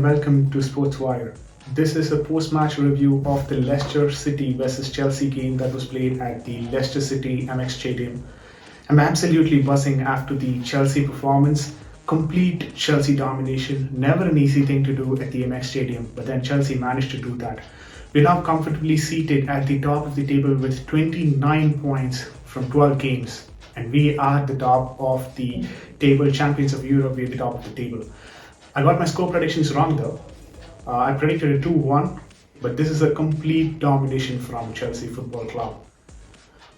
and welcome to Sportzwire. This is a post-match review of the Leicester City versus Chelsea game that was played at the Leicester City MX Stadium. I'm absolutely buzzing after the Chelsea performance. Complete Chelsea domination, never an easy thing to do at the MX Stadium, but then Chelsea managed to do that. We're now comfortably seated at the top of the table with 29 points from 12 games. And we are the top of the table, champions of Europe, we're the top of the table. I got my score predictions wrong though. I predicted a 2-1, but this is a complete domination from Chelsea Football Club.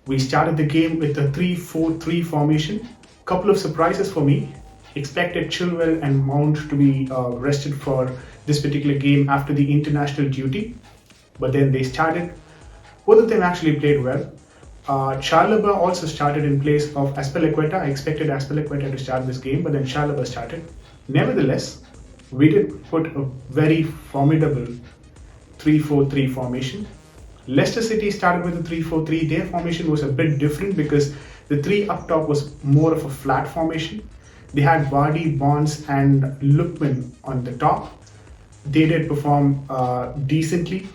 We started the game with a 3-4-3 formation. Couple of surprises for me. Expected Chilwell and Mount to be rested for this particular game after the international duty, but then they started. Both of them actually played well. Chalobah also started in place of Azpilicueta. I expected Azpilicueta to start this game, but then Chalobah started. Nevertheless, we did put a very formidable 3-4-3 formation. Leicester City started with a 3-4-3. Their formation was a bit different because the three up top was more of a flat formation. They had Vardy, Bonds and Lookman on the top. They did perform decently.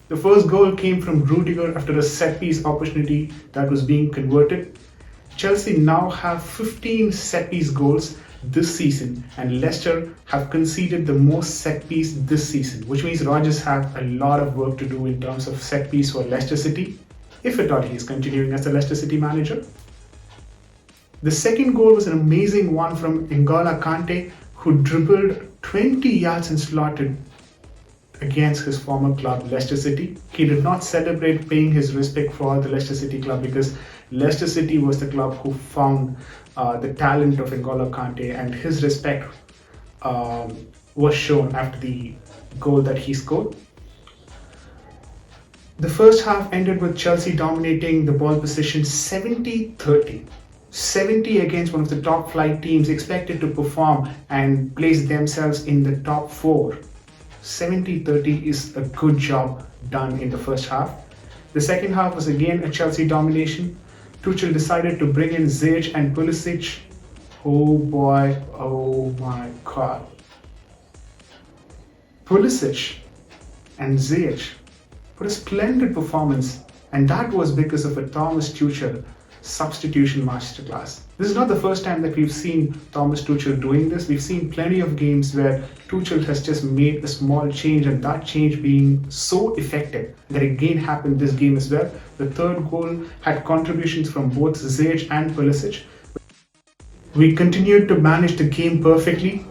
The first goal came from Rudiger after a set-piece opportunity that was being converted. Chelsea now have 15 set-piece goals this season, and Leicester have conceded the most set-piece this season, which means Rodgers have a lot of work to do in terms of set-piece for Leicester City, if at all he is continuing as the Leicester City manager. The second goal was an amazing one from Kante, who dribbled 20 yards and slotted against his former club, Leicester City. He did not celebrate paying his respect for the Leicester City club because Leicester City was the club who found the talent of Kante, and his respect was shown after the goal that he scored. The first half ended with Chelsea dominating the ball position 70-30. 70 against one of the top flight teams expected to perform and place themselves in the top 4. 70-30 is a good job done in the first half. The second half was again a Chelsea domination. Tuchel decided to bring in Ziyech and Pulisic. Oh boy, oh my god. Pulisic and Ziyech put a splendid performance, and that was because of a Thomas Tuchel substitution masterclass. This is not the first time that we've seen Thomas Tuchel doing this. We've seen plenty of games where Tuchel has just made a small change, and that change being so effective that again happened this game as well. The third goal had contributions from both Ziyech and Pulisic. We continued to manage the game perfectly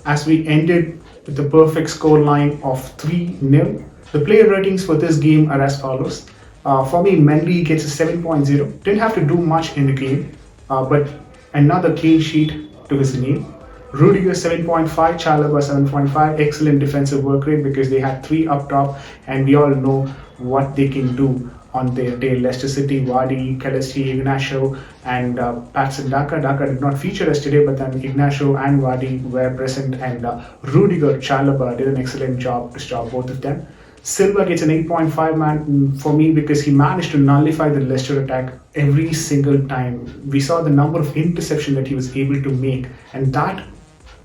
as we ended with the perfect score line of 3-0. The player ratings for this game are as follows. For me, Mendy gets a 7.0. Didn't have to do much in the game, but another clean sheet to his name. Rudiger 7.5, Chalobah 7.5. Excellent defensive work rate because they had 3 up top, and we all know what they can do on their day. Leicester City, Vardy, Kelechi, Ignacio, and Patson Daka. Daka did not feature yesterday, but then Ignacio and Vardy were present, and Rudiger, Chalobah did an excellent job to stop both of them. Silva gets an 8.5 man for me because he managed to nullify the Leicester attack every single time. We saw the number of interceptions that he was able to make, and that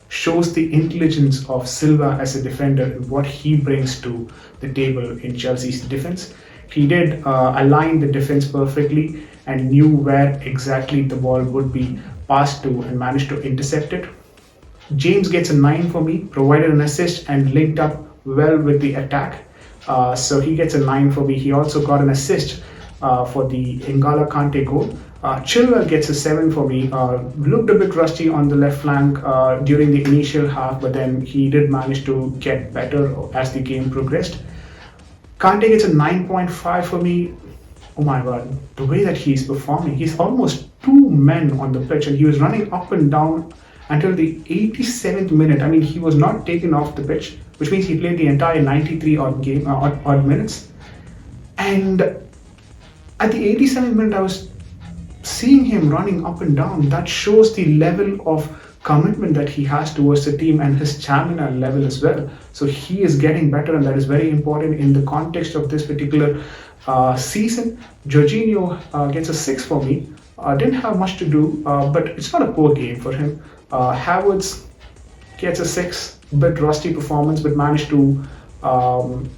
shows the intelligence of Silva as a defender and what he brings to the table in Chelsea's defense. He did align the defense perfectly and knew where exactly the ball would be passed to and managed to intercept it. James gets a 9 for me, provided an assist and linked up well with the attack. So he gets a 9 for me. He also got an assist for the Kante goal. Chilwell gets a 7 for me. Looked a bit rusty on the left flank during the initial half, but then he did manage to get better as the game progressed. Kante gets a 9.5 for me. Oh my god, the way that he's performing. He's almost 2 men on the pitch, and he was running up and down until the 87th minute. I mean, he was not taken off the pitch, which means he played the entire 93 odd minutes. And at the 87th minute, I was seeing him running up and down. That shows the level of commitment that he has towards the team and his stamina level as well. So he is getting better, and that is very important in the context of this particular season. Jorginho gets a 6 for me. Didn't have much to do, but it's not a poor game for him. Havertz gets a 6. Bit rusty performance, but managed to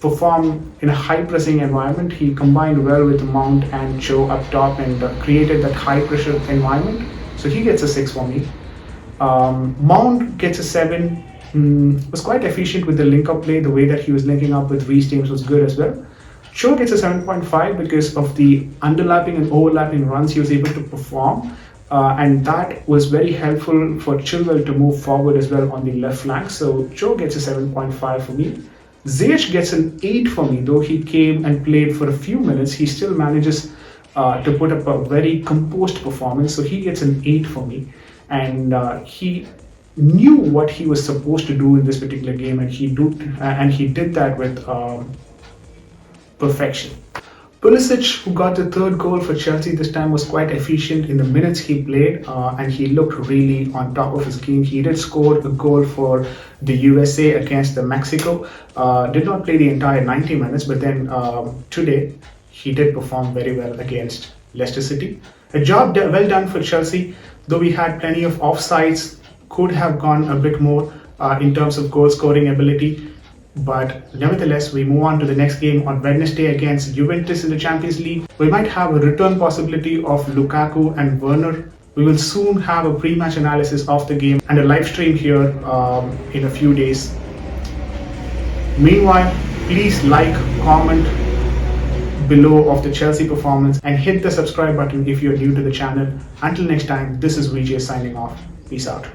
perform in a high pressing environment. He combined well with Mount and Cho up top and created that high pressure environment. So he gets a 6 for me. Mount gets a 7. Was quite efficient with the link-up play. The way that he was linking up with Reece James was good as well. Cho gets a 7.5 because of the underlapping and overlapping runs he was able to perform. And that was very helpful for Chilwell to move forward as well on the left flank. So Cho gets a 7.5 for me. Ziyech gets an 8 for me. Though he came and played for a few minutes, he still manages to put up a very composed performance. So he gets an 8 for me. And he knew what he was supposed to do in this particular game, and he did that with perfection. Pulisic, who got the 3rd goal for Chelsea this time, was quite efficient in the minutes he played, and he looked really on top of his game. He did score a goal for the USA against the Mexico. Did not play the entire 90 minutes, but then today he did perform very well against Leicester City. A job well done for Chelsea, though we had plenty of offsides. Could have gone a bit more in terms of goal scoring ability. But nevertheless, we move on to the next game on Wednesday against Juventus in the Champions League. We might have a return possibility of Lukaku and Werner. We will soon have a pre-match analysis of the game and a live stream here in a few days. Meanwhile, please like, comment below of the Chelsea performance and hit the subscribe button if you're new to the channel. Until next time, this is Vijay signing off. Peace out.